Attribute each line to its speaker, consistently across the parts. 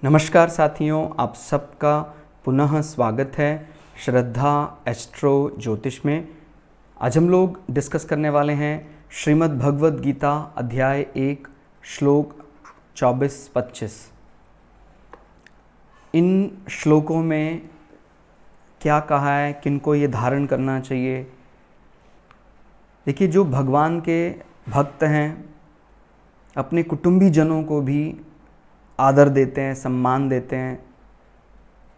Speaker 1: नमस्कार साथियों, आप सबका पुनः स्वागत है श्रद्धा एस्ट्रो ज्योतिष में। आज हम लोग डिस्कस करने वाले हैं श्रीमद् भगवद गीता अध्याय 1 श्लोक 24-25। इन श्लोकों में क्या कहा है, किनको ये धारण करना चाहिए। देखिए, जो भगवान के भक्त हैं अपने कुटुंबी जनों को भी आदर देते हैं, सम्मान देते हैं।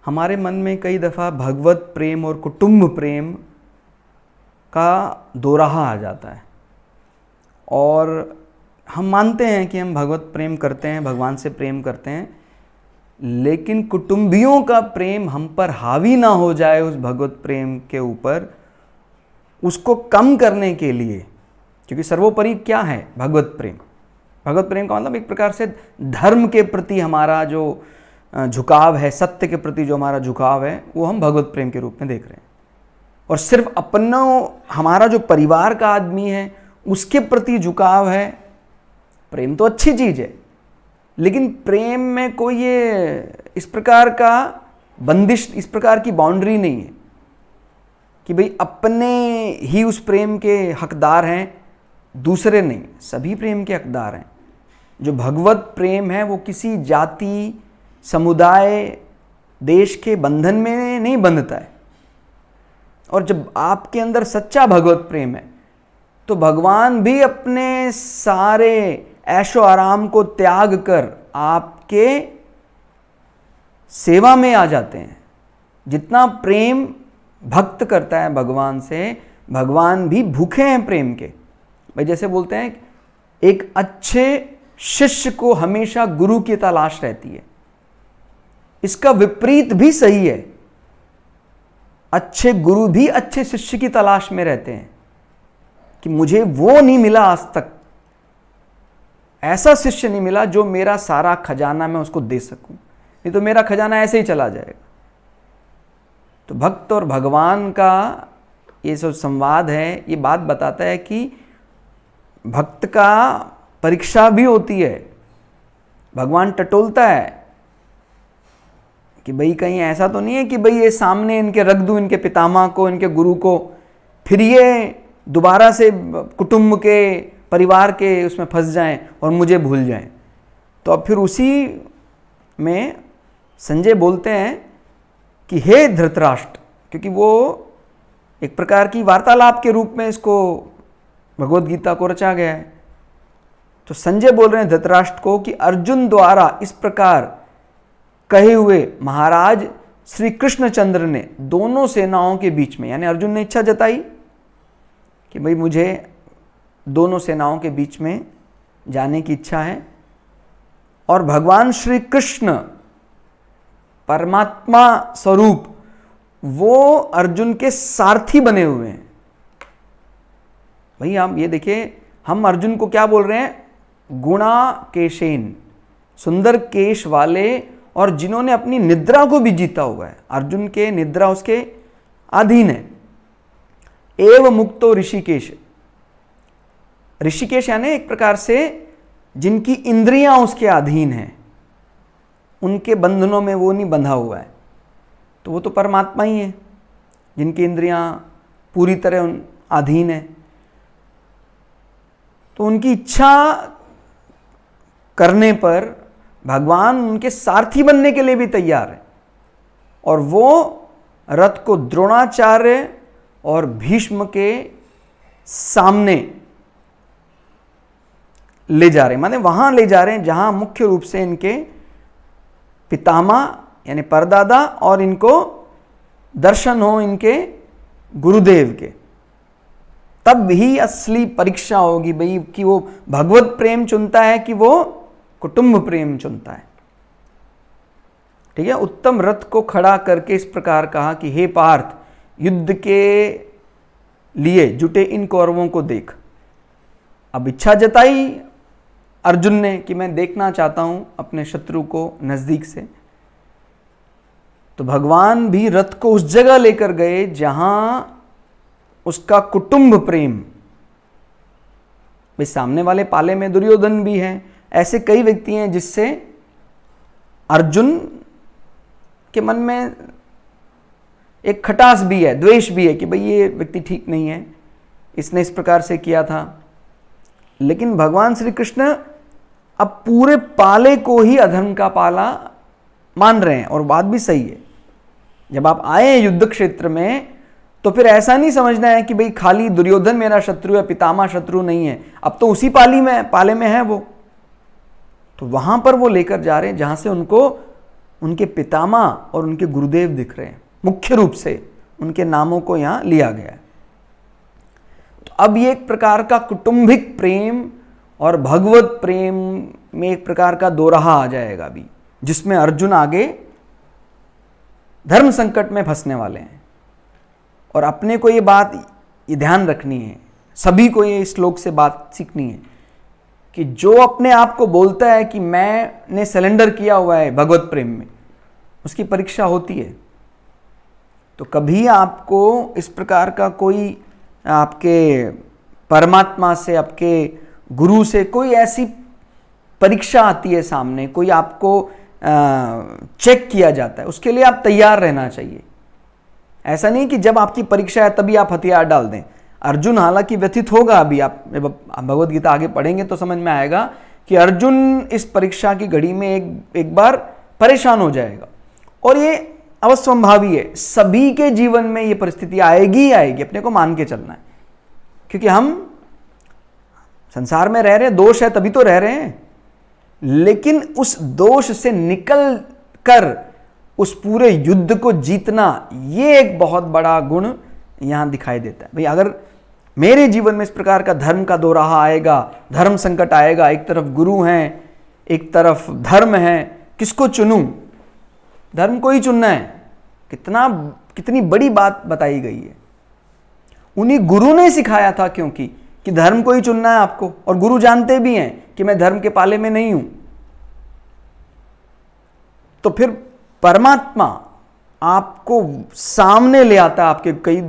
Speaker 1: हमारे मन में कई दफ़ा भगवत प्रेम और कुटुंब प्रेम का दोराहा आ जाता है और हम मानते हैं कि हम भगवत प्रेम करते हैं, भगवान से प्रेम करते हैं, लेकिन कुटुंबियों का प्रेम हम पर हावी ना हो जाए उस भगवत प्रेम के ऊपर, उसको कम करने के लिए, क्योंकि सर्वोपरि क्या है भगवत प्रेम। भगवत प्रेम का मतलब एक प्रकार से धर्म के प्रति हमारा जो झुकाव है, सत्य के प्रति जो हमारा झुकाव है, वो हम भगवत प्रेम के रूप में देख रहे हैं। और सिर्फ अपना हमारा जो परिवार का आदमी है उसके प्रति झुकाव है। प्रेम तो अच्छी चीज़ है, लेकिन प्रेम में कोई ये इस प्रकार का बंदिश, इस प्रकार की बाउंड्री नहीं है कि भाई अपने ही उस प्रेम के हकदार हैं, दूसरे नहीं। सभी प्रेम के हकदार हैं। जो भगवत प्रेम है वो किसी जाति, समुदाय, देश के बंधन में नहीं बंधता है। और जब आपके अंदर सच्चा भगवत प्रेम है तो भगवान भी अपने सारे ऐशो आराम को त्याग कर आपके सेवा में आ जाते हैं। जितना प्रेम भक्त करता है भगवान से, भगवान भी भूखे हैं प्रेम के। भाई जैसे बोलते हैं, एक अच्छे शिष्य को हमेशा गुरु की तलाश रहती है। इसका विपरीत भी सही है। अच्छे गुरु भी अच्छे शिष्य की तलाश में रहते हैं कि मुझे वो नहीं मिला, आज तक ऐसा शिष्य नहीं मिला जो मेरा सारा खजाना मैं उसको दे सकूं, नहीं तो मेरा खजाना ऐसे ही चला जाएगा। तो भक्त और भगवान का ये जो संवाद है, ये बात बताता है कि भक्त का परीक्षा भी होती है। भगवान टटोलता है कि भाई कहीं ऐसा तो नहीं है कि भाई ये सामने इनके रख दूं, इनके पितामह को, इनके गुरु को, फिर ये दोबारा से कुटुंब के, परिवार के उसमें फंस जाएं और मुझे भूल जाएं। तो अब फिर उसी में संजय बोलते हैं कि हे धृतराष्ट्र, क्योंकि वो एक प्रकार की वार्तालाप के रूप में इसको भगवद गीता को रचा गया है। तो संजय बोल रहे हैं धृतराष्ट्र को कि अर्जुन द्वारा इस प्रकार कहे हुए महाराज श्री कृष्णचंद्र ने दोनों सेनाओं के बीच में, यानी अर्जुन ने इच्छा जताई कि भाई मुझे दोनों सेनाओं के बीच में जाने की इच्छा है, और भगवान श्री कृष्ण परमात्मा स्वरूप वो अर्जुन के सारथी बने हुए हैं। भाई आप ये देखिए, हम अर्जुन को क्या बोल रहे हैं? गुणा केशेन, सुंदर केश वाले, और जिन्होंने अपनी निद्रा को भी जीता हुआ है। अर्जुन के निद्रा उसके अधीन है। एव मुक्तो ऋषिकेश, ऋषिकेश यानी एक प्रकार से जिनकी इंद्रियां उसके अधीन हैं, उनके बंधनों में वो नहीं बंधा हुआ है। तो वो तो परमात्मा ही है जिनकी इंद्रियां पूरी तरह अधीन है। तो उनकी इच्छा करने पर भगवान उनके सारथी बनने के लिए भी तैयार है। और वो रथ को द्रोणाचार्य और भीष्म के सामने ले जा रहे हैं, माने वहां ले जा रहे हैं जहां मुख्य रूप से इनके पितामह यानी परदादा और इनको दर्शन हो इनके गुरुदेव के। तब ही असली परीक्षा होगी भाई कि वो भगवत प्रेम चुनता है कि वो कुटुंब प्रेम चुनता है। ठीक है। उत्तम रथ को खड़ा करके इस प्रकार कहा कि हे पार्थ, युद्ध के लिए जुटे इन कौरवों को देख। अब इच्छा जताई अर्जुन ने कि मैं देखना चाहता हूं अपने शत्रु को नजदीक से। तो भगवान भी रथ को उस जगह लेकर गए जहां उसका कुटुंब प्रेम, भाई सामने वाले पाले में दुर्योधन भी हैं, ऐसे कई व्यक्ति हैं जिससे अर्जुन के मन में एक खटास भी है, द्वेष भी है कि भाई ये व्यक्ति ठीक नहीं है, इसने इस प्रकार से किया था। लेकिन भगवान श्री कृष्ण अब पूरे पाले को ही अधर्म का पाला मान रहे हैं, और बात भी सही है। जब आप आए हैं युद्ध क्षेत्र में तो फिर ऐसा नहीं समझना है कि भाई खाली दुर्योधन मेरा शत्रु है, पितामह शत्रु नहीं है। अब तो उसी पाले में है वो, तो वहां पर वो लेकर जा रहे हैं जहां से उनको उनके पितामह और उनके गुरुदेव दिख रहे हैं। मुख्य रूप से उनके नामों को यहां लिया गया है। तो अब ये एक प्रकार का कौटुंबिक प्रेम और भगवत प्रेम में एक प्रकार का दोराहा आ जाएगा अभी, जिसमें अर्जुन आगे धर्म संकट में फंसने वाले हैं। और अपने को ये ध्यान रखनी है, सभी को ये श्लोक से बात सीखनी है कि जो अपने आप को बोलता है कि मैंने सरेंडर किया हुआ है भगवत प्रेम में, उसकी परीक्षा होती है। तो कभी आपको इस प्रकार का कोई आपके परमात्मा से, आपके गुरु से कोई ऐसी परीक्षा आती है सामने, कोई आपको चेक किया जाता है, उसके लिए आप तैयार रहना चाहिए। ऐसा नहीं कि जब आपकी परीक्षा है तभी आप हथियार डाल दें। अर्जुन हालांकि व्यथित होगा, अभी आप भगवत गीता आगे पढ़ेंगे तो समझ में आएगा कि अर्जुन इस परीक्षा की घड़ी में एक बार परेशान हो जाएगा, और ये अवश्यंभावी है। सभी के जीवन में ये परिस्थिति आएगी ही आएगी, अपने को मान के चलना है। क्योंकि हम संसार में रह रहे हैं, दोष है तभी तो रह रहे हैं, लेकिन उस दोष से निकल कर उस पूरे युद्ध को जीतना, ये एक बहुत बड़ा गुण यहां दिखाई देता है। भाई अगर मेरे जीवन में इस प्रकार का धर्म का दोराहा आएगा, धर्म संकट आएगा, एक तरफ गुरु हैं, एक तरफ धर्म है, किसको चुनूं? धर्म को ही चुनना है। कितनी बड़ी बात बताई गई है। उन्हीं गुरु ने सिखाया था, क्योंकि कि धर्म को ही चुनना है आपको, और गुरु जानते भी हैं कि मैं धर्म के पाले में नहीं हूं। तो फिर परमात्मा आपको सामने ले आता है, आपके कई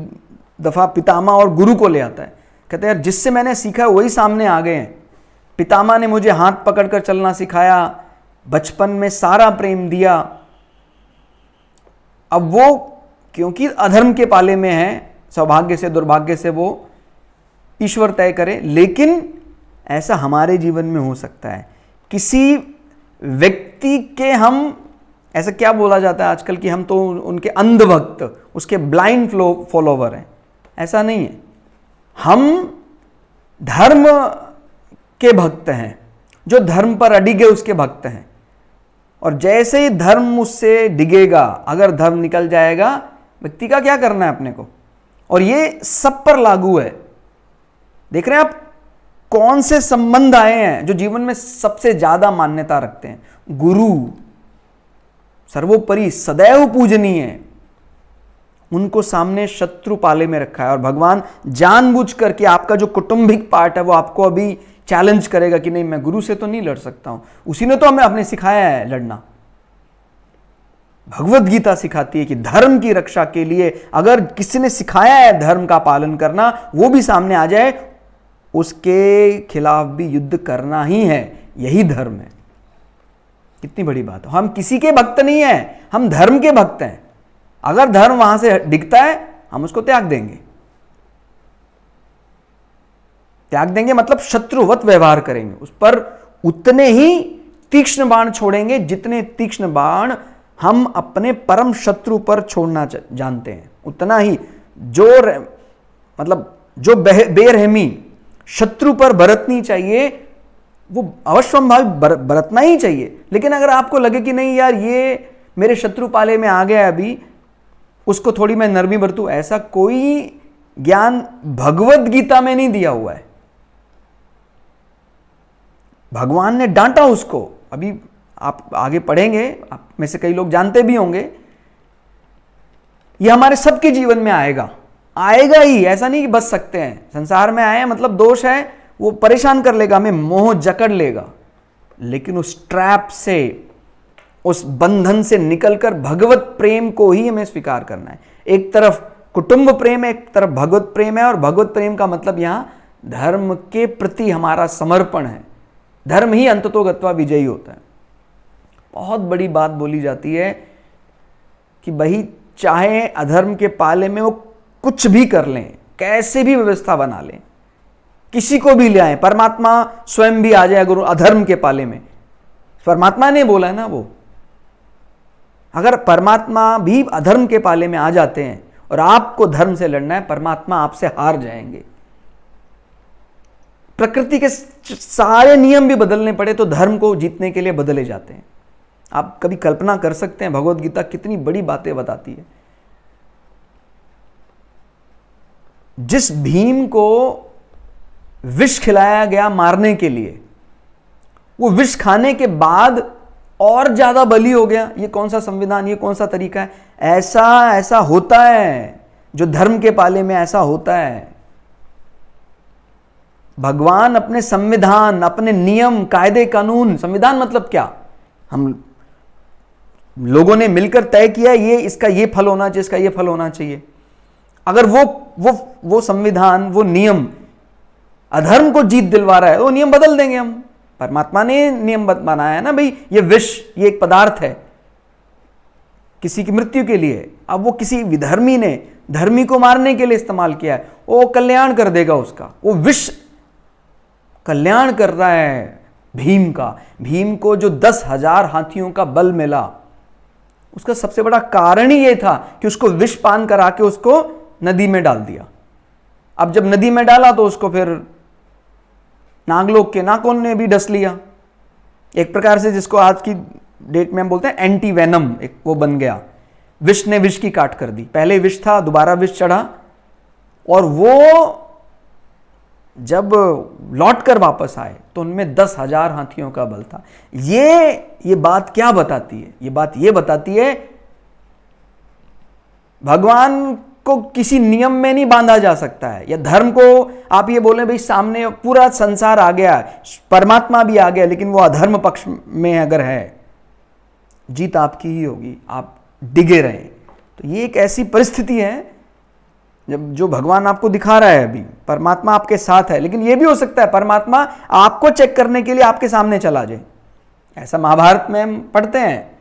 Speaker 1: दफा पितामह और गुरु को ले आता है। कहते हैं यार जिससे मैंने सीखा वही सामने आ गए हैं। पितामह ने मुझे हाथ पकड़कर चलना सिखाया, बचपन में सारा प्रेम दिया। अब वो क्योंकि अधर्म के पाले में है, सौभाग्य से दुर्भाग्य से वो ईश्वर तय करे। लेकिन ऐसा हमारे जीवन में हो सकता है, किसी व्यक्ति के हम, ऐसा क्या बोला जाता है आजकल कि हम तो उनके अंधभक्त, उसके ब्लाइंड फॉलोवर हैं। ऐसा नहीं है, हम धर्म के भक्त हैं, जो धर्म पर अडिग है उसके भक्त हैं। और जैसे ही धर्म उससे डिगेगा, अगर धर्म निकल जाएगा, व्यक्ति का क्या करना है अपने को। और ये सब पर लागू है। देख रहे हैं आप कौन से संबंध आए हैं जो जीवन में सबसे ज्यादा मान्यता रखते हैं। गुरु सर्वोपरि, सदैव पूजनीय है, उनको सामने शत्रु पाले में रखा है। और भगवान जानबूझ करके आपका जो कौटुंबिक पार्ट है वो आपको अभी चैलेंज करेगा कि नहीं, मैं गुरु से तो नहीं लड़ सकता हूं, उसी ने तो हमें अपने सिखाया है लड़ना। भगवत गीता सिखाती है कि धर्म की रक्षा के लिए अगर किसी ने सिखाया है धर्म का पालन करना, वो भी सामने आ जाए, उसके खिलाफ भी युद्ध करना ही है। यही धर्म है। कितनी बड़ी बात है। हम किसी के भक्त नहीं है, हम धर्म के भक्त हैं। अगर धर्म वहां से दिखता है, हम उसको त्याग देंगे। त्याग देंगे मतलब शत्रुवत व्यवहार करेंगे, उस पर उतने ही तीक्ष्ण बाण छोड़ेंगे जितने तीक्ष्ण बाण हम अपने परम शत्रु पर छोड़ना जानते हैं। उतना ही जो बेरहमी शत्रु पर बरतनी चाहिए, वो अवश्यंभावी बरतना ही चाहिए। लेकिन अगर आपको लगे कि नहीं यार ये मेरे शत्रु पाले में आ गया अभी, उसको थोड़ी मैं नरमी बरतूं, ऐसा कोई ज्ञान भगवत गीता में नहीं दिया हुआ है। भगवान ने डांटा उसको। अभी आप आगे पढ़ेंगे, आप में से कई लोग जानते भी होंगे, ये हमारे सबके जीवन में आएगा ही। ऐसा नहीं कि बच सकते हैं। संसार में आए मतलब दोष है, वो परेशान कर लेगा, हमें मोह जकड़ लेगा। लेकिन उस ट्रैप से, उस बंधन से निकलकर भगवत प्रेम को ही हमें स्वीकार करना है। एक तरफ कुटुंब प्रेम है, एक तरफ भगवत प्रेम है। और भगवत प्रेम का मतलब यहां धर्म के प्रति हमारा समर्पण है। धर्म ही अंततोगत्वा विजयी होता है। बहुत बड़ी बात बोली जाती है कि भाई चाहे अधर्म के पाले में वो कुछ भी कर लें, कैसे भी व्यवस्था बना लें, किसी को भी ले आए, परमात्मा स्वयं भी आ जाए अगर अधर्म के पाले में, परमात्मा ने बोला है ना वो, अगर परमात्मा भी अधर्म के पाले में आ जाते हैं और आपको धर्म से लड़ना है, परमात्मा आपसे हार जाएंगे। प्रकृति के सारे नियम भी बदलने पड़े तो धर्म को जीतने के लिए बदले जाते हैं। आप कभी कल्पना कर सकते हैं भगवत गीता कितनी बड़ी बातें बताती है। जिस भीम को विष खिलाया गया मारने के लिए, वो विष खाने के बाद और ज्यादा बली हो गया। ये कौन सा संविधान, ये कौन सा तरीका है? ऐसा होता है, जो धर्म के पाले में ऐसा होता है। भगवान अपने संविधान, अपने नियम, कायदे कानून, संविधान मतलब क्या, हम लोगों ने मिलकर तय किया ये इसका ये फल होना चाहिए, इसका ये फल होना चाहिए। अगर वो संविधान, वो नियम अधर्म को जीत दिलवा रहा है, वो नियम बदल देंगे हम। परमात्मा ने नियम बनाया है ना भाई, ये विष, ये एक पदार्थ है किसी की मृत्यु के लिए। अब वो किसी विधर्मी ने धर्मी को मारने के लिए इस्तेमाल किया है, वो कल्याण कर देगा उसका। वो विष कल्याण कर रहा है भीम का। भीम को जो 10,000 हाथियों का बल मिला, उसका सबसे बड़ा कारण ही यह था कि उसको विष पान करा के उसको नदी में डाल दिया। अब जब नदी में डाला तो उसको फिर नागलोक के नाकोन ने भी डस लिया, एक प्रकार से जिसको आज की डेट में हम बोलते हैं एंटी वेनम, एक वो बन गया। विष ने विष की काट कर दी। पहले विष था, दोबारा विष चढ़ा, और वो जब लौट कर वापस आए तो उनमें 10,000 हाथियों का बल था। ये बात क्या बताती है? ये बात ये बताती है भगवान को किसी नियम में नहीं बांधा जा सकता है, या धर्म को आप ये बोले भाई सामने पूरा संसार आ गया, परमात्मा भी आ गया, लेकिन वो अधर्म पक्ष में अगर है, जीत आपकी ही होगी, आप डिगे रहें। तो ये एक ऐसी परिस्थिति है जब जो भगवान आपको दिखा रहा है, अभी परमात्मा आपके साथ है, लेकिन यह भी हो सकता है परमात्मा आपको चेक करने के लिए आपके सामने चला जाए। ऐसा महाभारत में हम पढ़ते हैं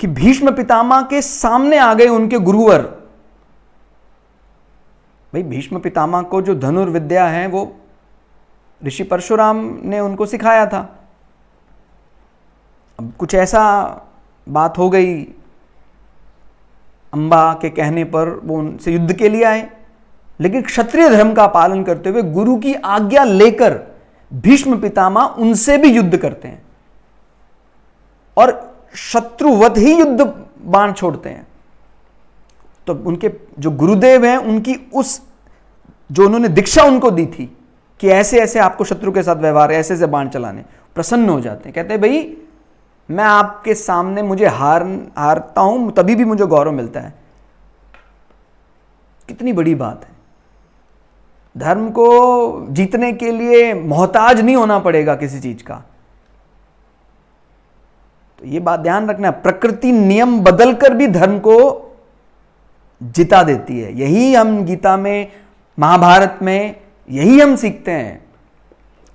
Speaker 1: कि भीष्म पितामह के सामने आ गए उनके गुरुवर। भाई भीष्म पितामह को जो धनुर्विद्या है वो ऋषि परशुराम ने उनको सिखाया था। अब कुछ ऐसा बात हो गई, अंबा के कहने पर वो उनसे युद्ध के लिए आए, लेकिन क्षत्रिय धर्म का पालन करते हुए गुरु की आज्ञा लेकर भीष्म पितामह उनसे भी युद्ध करते हैं और शत्रुवत ही युद्ध बाण छोड़ते हैं। तो उनके जो गुरुदेव हैं, उनकी उस जो उन्होंने दीक्षा उनको दी थी कि ऐसे ऐसे आपको शत्रु के साथ व्यवहार, ऐसे ऐसे बाण चलाने, प्रसन्न हो जाते हैं। कहते हैं भाई मैं आपके सामने मुझे हारता हूं तभी भी मुझे गौरव मिलता है। कितनी बड़ी बात है। धर्म को जीतने के लिए मोहताज नहीं होना पड़ेगा किसी चीज का। तो ये बात ध्यान रखना, प्रकृति नियम बदलकर भी धर्म को जिता देती है। यही हम गीता में, महाभारत में यही हम सीखते हैं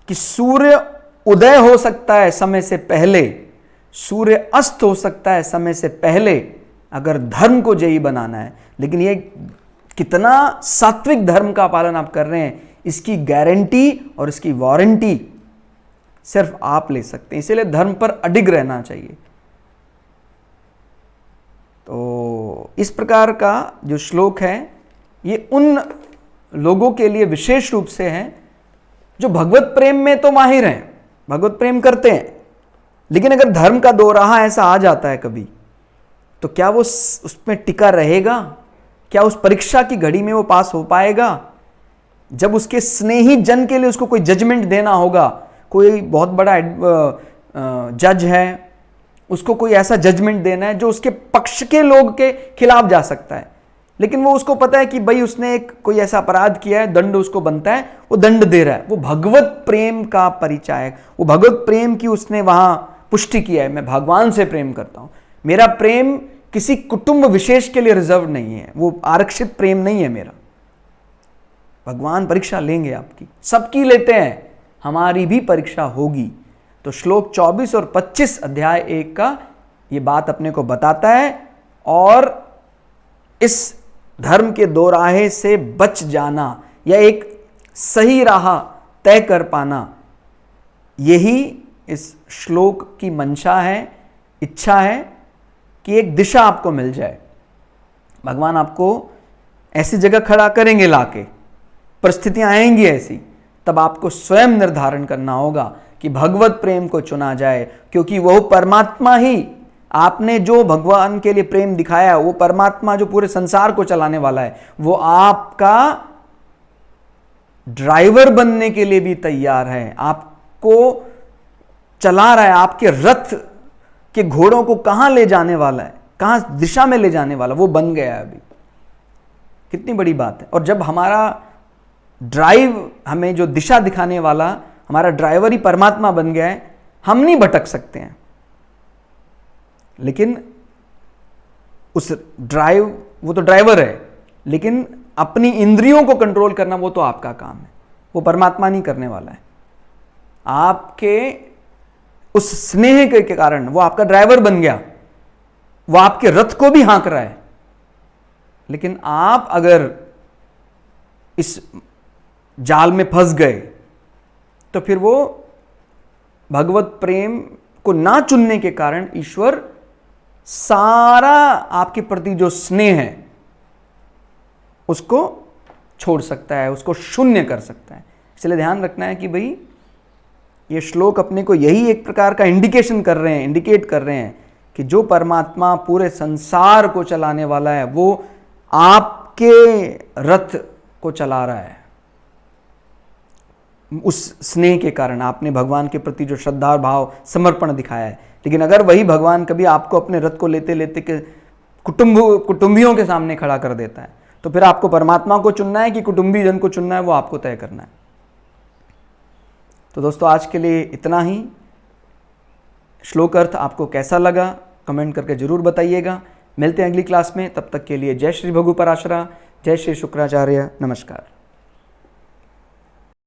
Speaker 1: कि सूर्य उदय हो सकता है समय से पहले, सूर्य अस्त हो सकता है समय से पहले, अगर धर्म को जयी बनाना है। लेकिन ये कितना सात्विक धर्म का पालन आप कर रहे हैं, इसकी गारंटी और इसकी वारंटी सिर्फ आप ले सकते हैं। इसीलिए धर्म पर अडिग रहना चाहिए। तो इस प्रकार का जो श्लोक है ये उन लोगों के लिए विशेष रूप से है जो भगवत प्रेम में तो माहिर हैं, भगवत प्रेम करते हैं, लेकिन अगर धर्म का दोराहा ऐसा आ जाता है कभी, तो क्या वो उसमें टिका रहेगा? क्या उस परीक्षा की घड़ी में वो पास हो पाएगा? जब उसके स्नेही जन के लिए उसको कोई जजमेंट देना होगा, कोई बहुत बड़ा जज है, उसको कोई ऐसा जजमेंट देना है जो उसके पक्ष के लोग के खिलाफ जा सकता है, लेकिन वो उसको पता है कि भाई उसने एक कोई ऐसा अपराध किया है, दंड उसको बनता है, वो दंड दे रहा है। वो भगवत प्रेम का परिचय है, वो भगवत प्रेम की उसने वहां पुष्टि किया है। मैं भगवान से प्रेम करता हूं, मेरा प्रेम किसी कुटुंब विशेष के लिए रिजर्व नहीं है, वो आरक्षित प्रेम नहीं है मेरा। भगवान परीक्षा लेंगे आपकी, सबकी लेते हैं, हमारी भी परीक्षा होगी। तो श्लोक 24 और 25 अध्याय 1 का ये बात अपने को बताता है, और इस धर्म के दोराहे से बच जाना या एक सही राह तय कर पाना, यही इस श्लोक की मंशा है, इच्छा है कि एक दिशा आपको मिल जाए। भगवान आपको ऐसी जगह खड़ा करेंगे लाके, परिस्थितियां आएंगी ऐसी, तब आपको स्वयं निर्धारण करना होगा कि भगवत प्रेम को चुना जाए, क्योंकि वह परमात्मा ही, आपने जो भगवान के लिए प्रेम दिखाया वो परमात्मा जो पूरे संसार को चलाने वाला है, वो आपका ड्राइवर बनने के लिए भी तैयार है, आपको चला रहा है, आपके रथ के घोड़ों को कहां ले जाने वाला है, कहां दिशा में ले जाने वाला, वो बन गया है अभी। कितनी बड़ी बात है। और जब हमारा ड्राइव, हमें जो दिशा दिखाने वाला हमारा ड्राइवर ही परमात्मा बन गया है, हम नहीं भटक सकते हैं। लेकिन उस वो तो ड्राइवर है, लेकिन अपनी इंद्रियों को कंट्रोल करना वो तो आपका काम है, वो परमात्मा नहीं करने वाला है। आपके उस स्नेह के कारण वो आपका ड्राइवर बन गया, वो आपके रथ को भी हाँक रहा है। लेकिन आप अगर इस जाल में फंस गए तो फिर वो भगवत प्रेम को ना चुनने के कारण ईश्वर सारा आपके प्रति जो स्नेह है उसको छोड़ सकता है, उसको शून्य कर सकता है। इसलिए ध्यान रखना है कि भाई ये श्लोक अपने को यही एक प्रकार का इंडिकेट कर रहे हैं कि जो परमात्मा पूरे संसार को चलाने वाला है वो आपके रथ को चला रहा है। उस स्नेह के कारण आपने भगवान के प्रति जो श्रद्धा भाव समर्पण दिखाया है। लेकिन अगर वही भगवान कभी आपको अपने रथ को लेते लेते के कुटुंबियों के सामने खड़ा कर देता है, तो फिर आपको परमात्मा को चुनना है कि कुटुंबी जन को चुनना है, वो आपको तय करना है। तो दोस्तों आज के लिए इतना ही। श्लोक अर्थ आपको कैसा लगा कमेंट करके जरूर बताइएगा। मिलते हैं अगली क्लास में, तब तक के लिए जय श्री भगु पराशरा, जय श्री शुक्राचार्य, नमस्कार।